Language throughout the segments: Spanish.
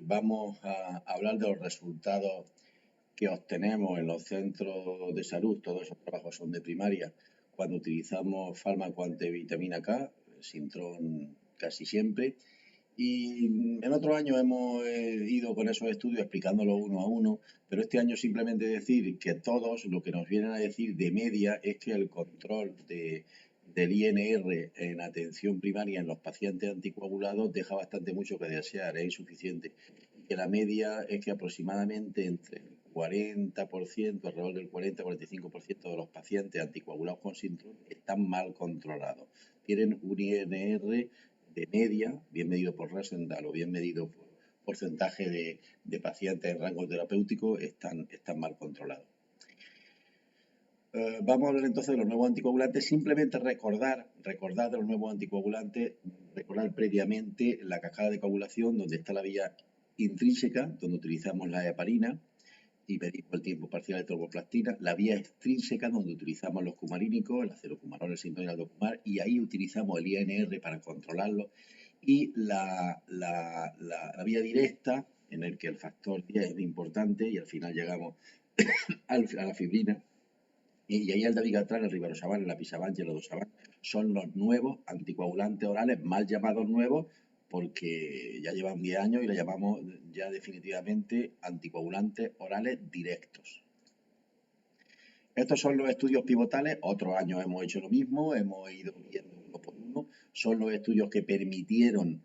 vamos a hablar de los resultados que obtenemos en los centros de salud. Todos esos trabajos son de primaria. Cuando utilizamos fármaco antivitamina K, Sintrón casi siempre. Y en otros años hemos ido con esos estudios explicándolo uno a uno, pero este año simplemente decir que todos lo que nos vienen a decir de media es que el control del INR en atención primaria en los pacientes anticoagulados deja bastante mucho que desear, es insuficiente. Y que la media es que aproximadamente entre el 40%, alrededor del 40-45% de los pacientes anticoagulados con síndrome están mal controlados. Tienen un INR de media, bien medido por Rosenthal o bien medido por porcentaje de pacientes en rango terapéutico, están mal controlados. Vamos a hablar entonces de los nuevos anticoagulantes. Simplemente recordar de los nuevos anticoagulantes, recordar previamente la cascada de coagulación, donde está la vía intrínseca, donde utilizamos la heparina y medimos el tiempo parcial de tromboplastina, la vía extrínseca, donde utilizamos los cumarínicos, el acerocumarol, el sintón y el aldocumar, y ahí utilizamos el INR para controlarlo, y la vía directa, en el que el factor 10 es importante, y al final llegamos a la fibrina, y ahí el dabigatran, el rivaroxaban, el apisaban y el odosaban son los nuevos anticoagulantes orales, mal llamados nuevos, porque ya llevan 10 años y le llamamos ya definitivamente anticoagulantes orales directos. Estos son los estudios pivotales, otros años hemos hecho lo mismo, hemos ido viendo uno por uno, son los estudios que permitieron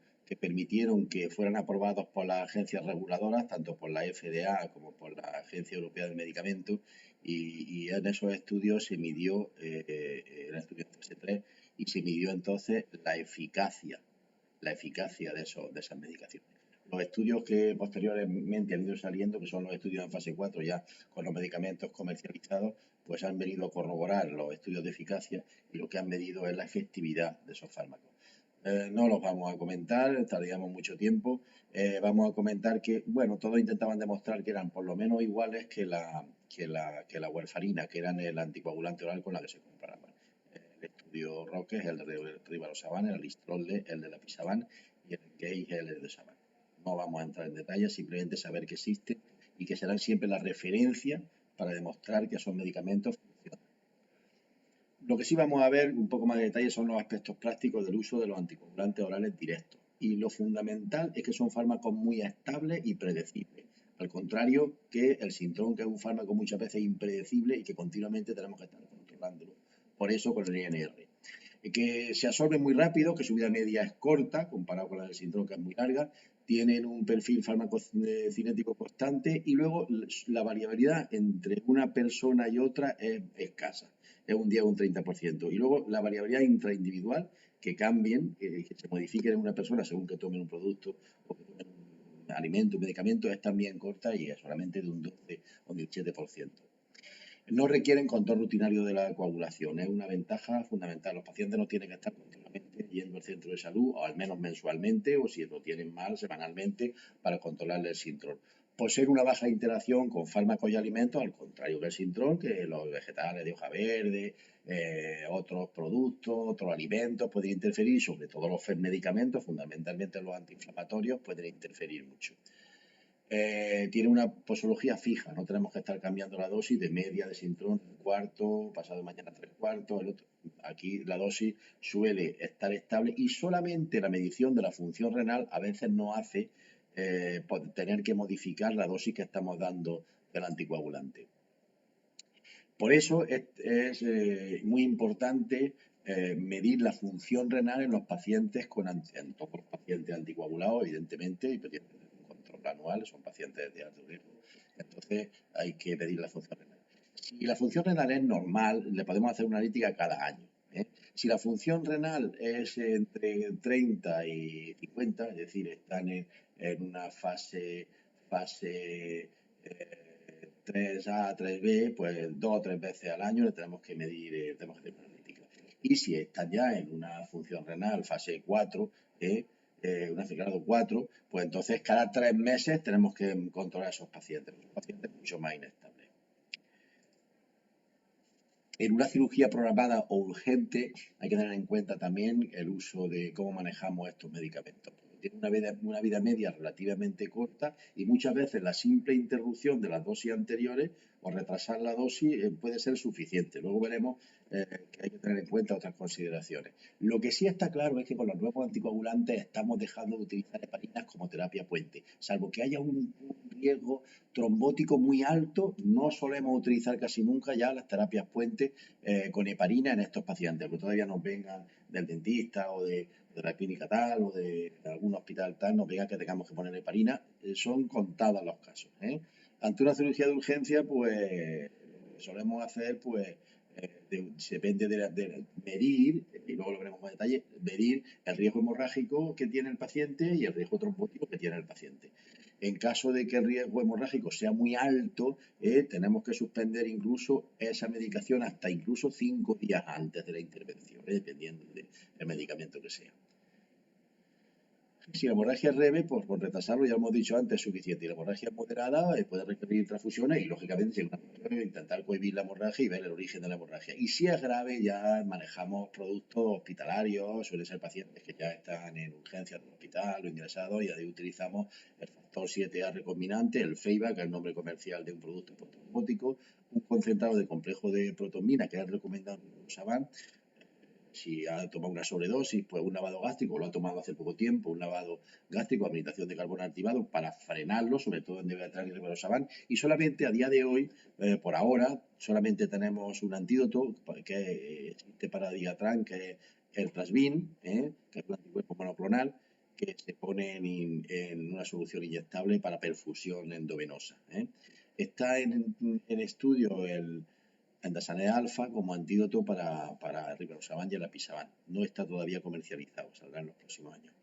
que fueran aprobados por las agencias reguladoras, tanto por la FDA como por la Agencia Europea del Medicamento, y en esos estudios se midió, en el estudio 3 y se midió entonces la eficacia de esas medicaciones. Los estudios que posteriormente han ido saliendo, que son los estudios en fase 4 ya con los medicamentos comercializados, pues han venido a corroborar los estudios de eficacia y lo que han medido es la efectividad de esos fármacos. No los vamos a comentar, tardaríamos mucho tiempo. Vamos a comentar que, bueno, todos intentaban demostrar que eran por lo menos iguales que la warfarina, que eran el anticoagulante oral con la que se comparaban. El estudio Roque es el de rivaroxaban, el Listrolde, el de lapisaban y el Gay es el de Saban. No vamos a entrar en detalles, simplemente saber que existen y que serán siempre la referencia para demostrar que esos medicamentos funcionan. Lo que sí vamos a ver un poco más de detalle son los aspectos prácticos del uso de los anticoagulantes orales directos. Y lo fundamental es que son fármacos muy estables y predecibles. Al contrario que el Sintrón, que es un fármaco muchas veces impredecible y que continuamente tenemos que estar controlándolo. Por eso con el INR. Que se absorbe muy rápido, que su vida media es corta, comparado con la del Sintrón, que es muy larga, tienen un perfil farmacocinético constante y luego la variabilidad entre una persona y otra es escasa, es un día un 30%. Y luego la variabilidad intraindividual, que cambien, que se modifiquen en una persona según que tomen un producto o que tomen un alimento, un medicamento, es también corta y es solamente de un 12 o un 17%. No requieren control rutinario de la coagulación, es una ventaja fundamental. Los pacientes no tienen que estar continuamente yendo al centro de salud, o al menos mensualmente, o si lo tienen mal, semanalmente, para controlar el Sintrón. Poseen una baja interacción con fármacos y alimentos, al contrario que el Sintrón, que los vegetales de hoja verde, otros productos, otros alimentos pueden interferir, sobre todo los medicamentos, fundamentalmente los antiinflamatorios, pueden interferir mucho. Tiene una posología fija, no tenemos que estar cambiando la dosis de media de Sintrón, un cuarto, pasado mañana 3/4, el otro. Aquí la dosis suele estar estable y solamente la medición de la función renal a veces nos hace tener que modificar la dosis que estamos dando del anticoagulante. Por eso es muy importante medir la función renal en los pacientes, en todos los pacientes anticoagulados, evidentemente, y control anual, son pacientes de alto riesgo. Entonces hay que medir la función renal. Si la función renal es normal, le podemos hacer una analítica cada año. Si la función renal es entre 30 y 50, es decir, están en una fase 3A, 3B, pues 2 o 3 veces al año le tenemos que medir, tenemos que hacer una analítica. Y si están ya en una función renal fase 4, un grado 4, pues entonces cada 3 meses tenemos que controlar a esos pacientes mucho más inestables. En una cirugía programada o urgente hay que tener en cuenta también el uso de cómo manejamos estos medicamentos. tiene una vida media relativamente corta y muchas veces la simple interrupción de las dosis anteriores o retrasar la dosis puede ser suficiente. Luego veremos que hay que tener en cuenta otras consideraciones. Lo que sí está claro es que con los nuevos anticoagulantes estamos dejando de utilizar heparinas como terapia puente. Salvo que haya un riesgo trombótico muy alto, no solemos utilizar casi nunca ya las terapias puente con heparina en estos pacientes, que todavía nos vengan del dentista o de la clínica tal o de algún hospital tal, nos venga que tengamos que poner heparina. Son contados los casos. Ante una cirugía de urgencia, pues solemos hacer, pues, depende de medir, y luego lo veremos más detalle, medir el riesgo hemorrágico que tiene el paciente y el riesgo trombótico que tiene el paciente. En caso de que el riesgo hemorrágico sea muy alto, tenemos que suspender incluso esa medicación hasta incluso 5 días antes de la intervención, dependiendo del medicamento que sea. Si la hemorragia es leve, pues por retrasarlo, ya hemos dicho antes, es suficiente. Y la hemorragia es moderada, puede requerir transfusiones y, lógicamente, si hay intentar cohibir la hemorragia y ver el origen de la hemorragia. Y si es grave, ya manejamos productos hospitalarios, suelen ser pacientes que ya están en urgencias del hospital o ingresados, y ahí utilizamos el factor 7A recombinante, el FEIBA, que es el nombre comercial de un producto protrombótico, un concentrado de complejo de protonina, que es el recomendado en el Saban. Si ha tomado una sobredosis, pues un lavado gástrico, lo ha tomado hace poco tiempo, un lavado gástrico, administración de carbono activado para frenarlo, sobre todo en Debigatran y Rivaroxaban. Y solamente a día de hoy, por ahora, solamente tenemos un antídoto que existe para Debigatran, que es el Plasmin, que es un anticuerpo monoclonal, que se pone en una solución inyectable para perfusión endovenosa. Está en estudio el Andasanea alfa como antídoto para Rivaroxaban y el Apisaban. No está todavía comercializado, saldrá en los próximos años.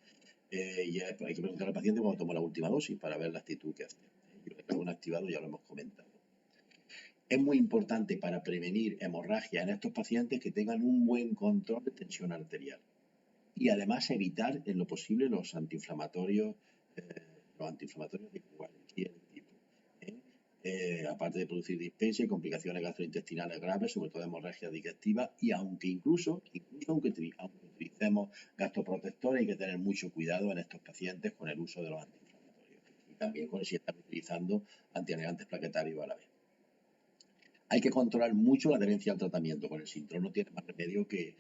Y hay que preguntar al paciente cuando tomó la última dosis para ver la actitud que hace. Y el carbón activado ya lo hemos comentado. Es muy importante para prevenir hemorragia en estos pacientes que tengan un buen control de tensión arterial. Y además evitar en lo posible los antiinflamatorios de cualquier tipo. Aparte de producir dispepsia y complicaciones gastrointestinales graves, sobre todo hemorragia digestiva, y incluso aunque utilicemos gastroprotectores, hay que tener mucho cuidado en estos pacientes con el uso de los antiinflamatorios. Y también con si están utilizando antiagregantes plaquetarios a la vez. Hay que controlar mucho la adherencia al tratamiento. Con el Sintrom no tiene más remedio que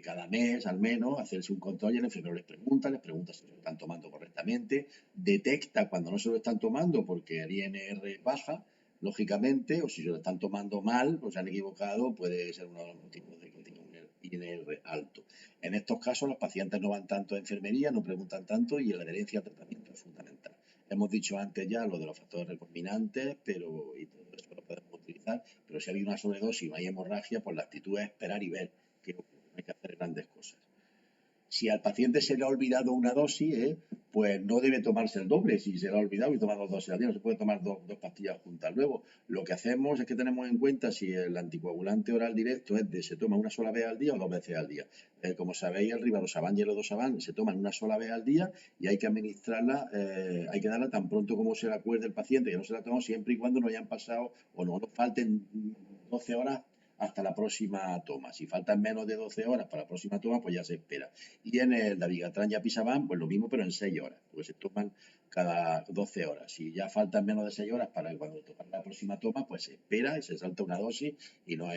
cada mes, al menos, hacerse un control y el enfermero les pregunta si lo están tomando correctamente, detecta cuando no se lo están tomando porque el INR baja, lógicamente, o si se lo están tomando mal o se han equivocado, puede ser uno de los motivos de que tenga un INR alto. En estos casos, los pacientes no van tanto a enfermería, no preguntan tanto y la adherencia al tratamiento es fundamental. Hemos dicho antes ya lo de los factores recombinantes, y todo esto lo podemos utilizar, pero si hay una sobredosis y no hay hemorragia, pues la actitud es esperar y ver que no hay que hacer grandes cosas. Si al paciente se le ha olvidado una dosis, pues no debe tomarse el doble. Si se le ha olvidado y toma 2 dosis al día, no se puede tomar dos pastillas juntas. Luego, lo que hacemos es que tenemos en cuenta si el anticoagulante oral directo se toma una sola vez al día o 2 veces al día. Como sabéis, el Rivaroxaban y el Odosaban se toman una sola vez al día y hay que administrarla, hay que darla tan pronto como se le acuerde el paciente que no se la tomó, siempre y cuando no hayan pasado o no nos falten 12 horas hasta la próxima toma. Si faltan menos de 12 horas para la próxima toma, pues ya se espera. Y en el Dabigatran y Apisaban, pues lo mismo, pero en 6 horas, porque se toman cada 12 horas. Si ya faltan menos de 6 horas para cuando toca la próxima toma, pues se espera y se salta una dosis y no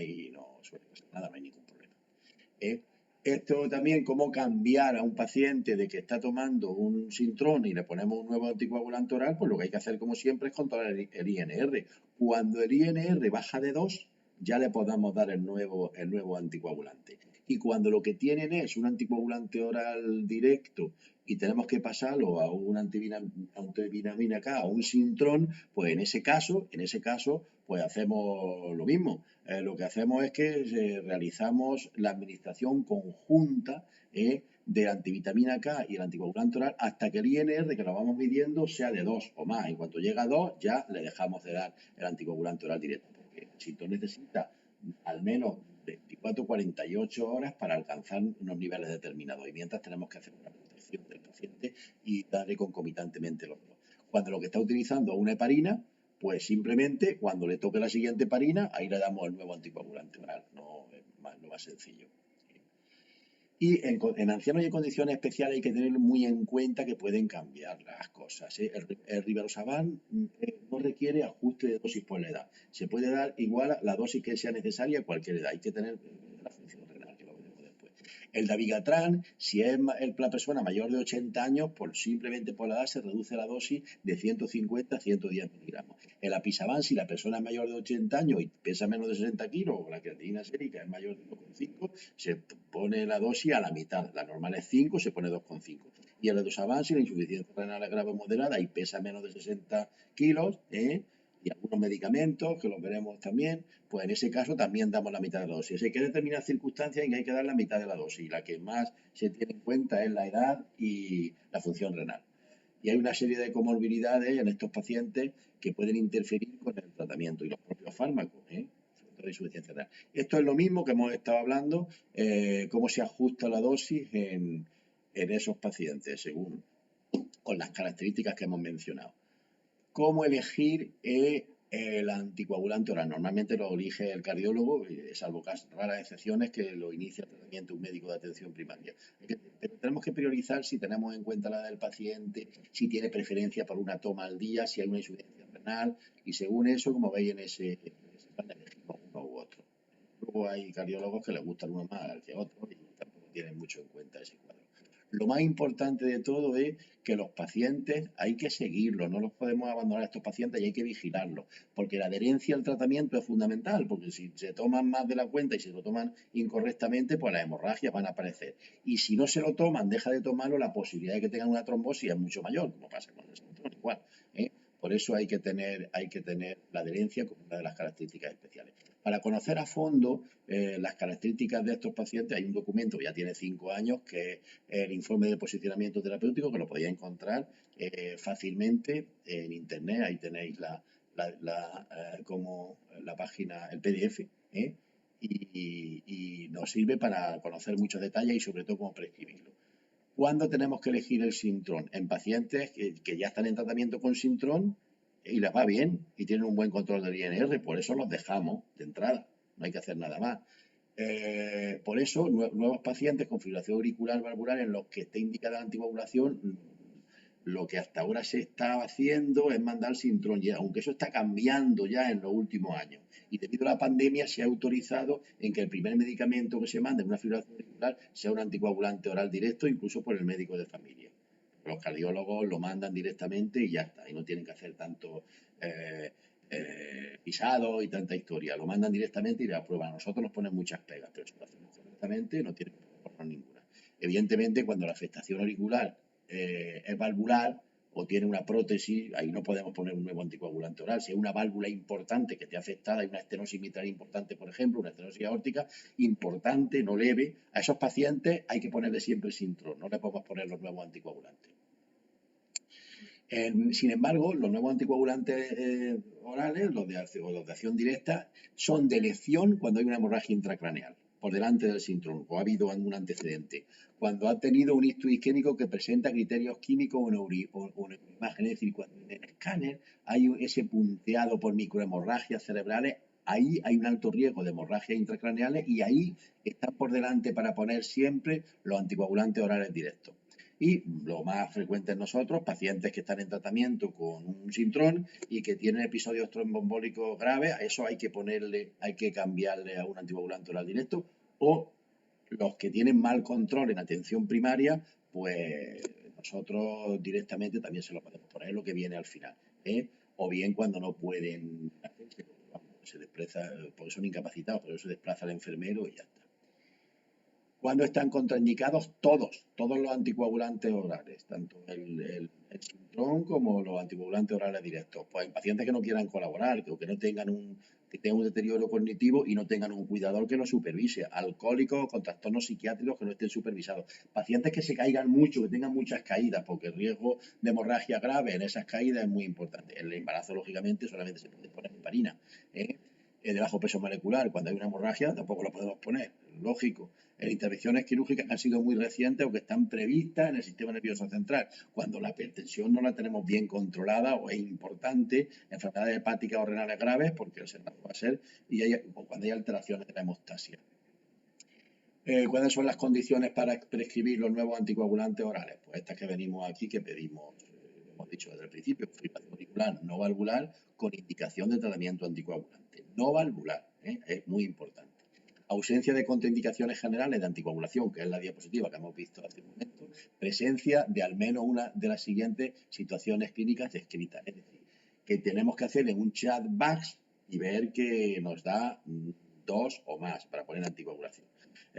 suele pasar nada, no hay ningún problema. Esto también, cómo cambiar a un paciente de que está tomando un Sintrom y le ponemos un nuevo anticoagulante oral, pues lo que hay que hacer, como siempre, es controlar el INR. Cuando el INR baja de 2, ya le podamos dar el nuevo anticoagulante. Y cuando lo que tienen es un anticoagulante oral directo y tenemos que pasarlo a un antivitamina K o un Sintrom, pues en ese caso, pues hacemos lo mismo. Lo que hacemos es que realizamos la administración conjunta de antivitamina K y el anticoagulante oral hasta que el INR, que lo vamos midiendo, sea de 2 o más. En cuanto llega a 2, ya le dejamos de dar el anticoagulante oral directo. Porque el Sintrom necesita al menos 24 48 horas para alcanzar unos niveles determinados. Y mientras tenemos que hacer una protección del paciente y darle concomitantemente los dos. Cuando lo que está utilizando es una heparina, pues simplemente cuando le toque la siguiente heparina, ahí le damos el nuevo anticoagulante oral. No es lo más sencillo. Y en ancianos y en condiciones especiales hay que tener muy en cuenta que pueden cambiar las cosas, ¿eh? El Rivaroxaban no requiere ajuste de dosis por la edad. Se puede dar igual a la dosis que sea necesaria a cualquier edad. Hay que tener la función renal, que lo veremos después. El Dabigatran, si es la persona mayor de 80 años, simplemente por la edad se reduce la dosis de 150 a 110 miligramos. El Apisaban, si la persona es mayor de 80 años y pesa menos de 60 kilos, o la creatinina sérica es mayor de 2,5, se pone la dosis a la mitad. La normal es 5, se pone 2,5. Y el Redosaban, si la insuficiencia renal es grave o moderada y pesa menos de 60 kilos, y algunos medicamentos, que los veremos también, pues en ese caso también damos la mitad de la dosis. Hay que determinar circunstancias en que hay que dar la mitad de la dosis. La que más se tiene en cuenta es la edad y la función renal. Y hay una serie de comorbilidades en estos pacientes que pueden interferir con el tratamiento y los propios fármacos, sobre todo insuficiencia renal. Esto es lo mismo que hemos estado hablando, cómo se ajusta la dosis en esos pacientes, según con las características que hemos mencionado. ¿Cómo elegir el anticoagulante oral? Normalmente lo elige el cardiólogo, salvo raras excepciones que lo inicia el tratamiento un médico de atención primaria. Pero tenemos que priorizar si tenemos en cuenta la edad del paciente, si tiene preferencia por una toma al día, si hay una insuficiencia renal, y según eso, como veis en ese plan, elegimos uno u otro. Luego hay cardiólogos que les gustan uno más que otro y tampoco tienen mucho en cuenta ese cuadro. Lo más importante de todo es que los pacientes hay que seguirlos, no los podemos abandonar a estos pacientes y hay que vigilarlos, porque la adherencia al tratamiento es fundamental, porque si se toman más de la cuenta y se lo toman incorrectamente, pues las hemorragias van a aparecer. Y si no se lo toman, deja de tomarlo, la posibilidad de que tengan una trombosis es mucho mayor, como pasa con el Sintrón igual. Por eso hay que tener la adherencia como una de las características especiales. Para conocer a fondo las características de estos pacientes, hay un documento que ya tiene 5 años, que es el informe de posicionamiento terapéutico, que lo podéis encontrar fácilmente en internet. Ahí tenéis como la página, el PDF, y nos sirve para conocer muchos detalles y sobre todo cómo prescribirlo. ¿Cuándo tenemos que elegir el Sintrón? En pacientes que ya están en tratamiento con Sintrón y les va bien y tienen un buen control del INR, por eso los dejamos de entrada, no hay que hacer nada más. Por eso, nuevos pacientes con fibrilación auricular valvular en los que esté indicada la anticoagulación, lo que hasta ahora se está haciendo es mandar Sintrón, aunque eso está cambiando ya en los últimos años. Y debido a la pandemia se ha autorizado en que el primer medicamento que se mande en una fibrilación auricular sea un anticoagulante oral directo, incluso por el médico de familia. Los cardiólogos lo mandan directamente y ya está, y no tienen que hacer tanto pisado y tanta historia. Lo mandan directamente y le aprueban. A nosotros nos ponen muchas pegas, pero si lo hacemos correctamente no tiene problema ninguna. Evidentemente, cuando la afectación auricular es valvular o tiene una prótesis, ahí no podemos poner un nuevo anticoagulante oral. Si hay una válvula importante que esté afectada, hay una estenosis mitral importante, por ejemplo, una estenosis aórtica importante, no leve, a esos pacientes hay que ponerle siempre el Sintrón, no le podemos poner los nuevos anticoagulantes. Sin embargo, los nuevos anticoagulantes orales, los de acción directa, son de elección cuando hay una hemorragia intracraneal por delante del Sintrón o ha habido algún antecedente. Cuando ha tenido un hito isquémico que presenta criterios químicos o en imagen, es decir, cuando en el escáner hay ese punteado por microhemorragias cerebrales, ahí hay un alto riesgo de hemorragias intracraneales y ahí están por delante para poner siempre los anticoagulantes orales directos. Y lo más frecuente en nosotros, pacientes que están en tratamiento con un Sintrón y que tienen episodios tromboembólicos graves, a eso hay que cambiarle a un anticoagulante oral directo, o los que tienen mal control en atención primaria, pues nosotros directamente también se lo podemos poner, lo que viene al final, o bien cuando no pueden hacerse, se desplaza, porque son incapacitados, por eso se desplaza el enfermero y ya está. ¿Cuándo están contraindicados? Todos los anticoagulantes orales, tanto el Sintrón como los anticoagulantes orales directos. Pues en pacientes que no quieran colaborar, que no tengan que tengan un deterioro cognitivo y no tengan un cuidador que los supervise, alcohólicos con trastornos psiquiátricos que no estén supervisados, pacientes que se caigan mucho, que tengan muchas caídas, porque el riesgo de hemorragia grave en esas caídas es muy importante. En el embarazo, lógicamente, solamente se puede poner heparina. De bajo peso molecular, cuando hay una hemorragia, tampoco lo podemos poner, lógico. En intervenciones quirúrgicas que han sido muy recientes o que están previstas en el sistema nervioso central, cuando la hipertensión no la tenemos bien controlada o es importante, enfermedades hepáticas o renales graves, porque el sermazo va a ser, o cuando hay alteraciones de la hemostasia. ¿Cuáles son las condiciones para prescribir los nuevos anticoagulantes orales? Pues estas que venimos aquí, que pedimos, hemos dicho desde el principio, fibrilación auricular no valvular con indicación de tratamiento anticoagulante. No valvular, es muy importante. Ausencia de contraindicaciones generales de anticoagulación, que es la diapositiva que hemos visto hace un momento. Presencia de al menos una de las siguientes situaciones clínicas descritas. Es decir, que tenemos que hacer en un chat box y ver que nos da 2 o más para poner anticoagulación.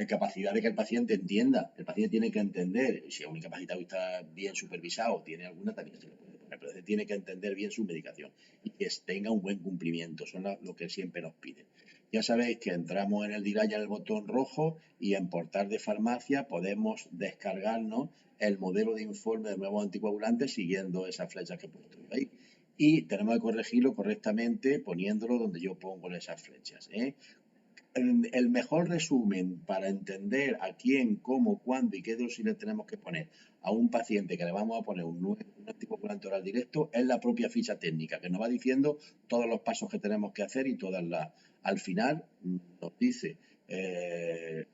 Capacidad de que el paciente entienda. El paciente tiene que entender, si es un incapacitado y está bien supervisado, tiene alguna, también se le puede poner, pero tiene que entender bien su medicación y que tenga un buen cumplimiento. Son lo que siempre nos piden. Ya sabéis que entramos en el Diraya en el botón rojo y en portal de farmacia podemos descargarnos el modelo de informe de nuevos anticoagulantes siguiendo esas flechas que he puesto ahí. Y tenemos que corregirlo correctamente poniéndolo donde yo pongo esas flechas. El mejor resumen para entender a quién, cómo, cuándo y qué dosis le tenemos que poner a un paciente que le vamos a poner un anticoagulante oral directo es la propia ficha técnica, que nos va diciendo todos los pasos que tenemos que hacer y todas las... Al final nos dice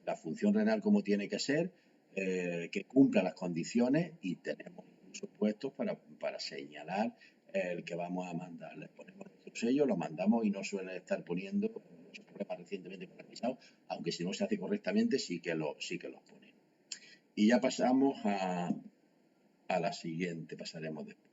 la función renal como tiene que ser, que cumpla las condiciones y tenemos incluso puestos para señalar el que vamos a mandar. Le ponemos nuestro sello, lo mandamos y no suelen estar poniendo muchos problemas recientemente con el visado, aunque si no se hace correctamente sí que los pone. Y ya pasamos a la siguiente, pasaremos después.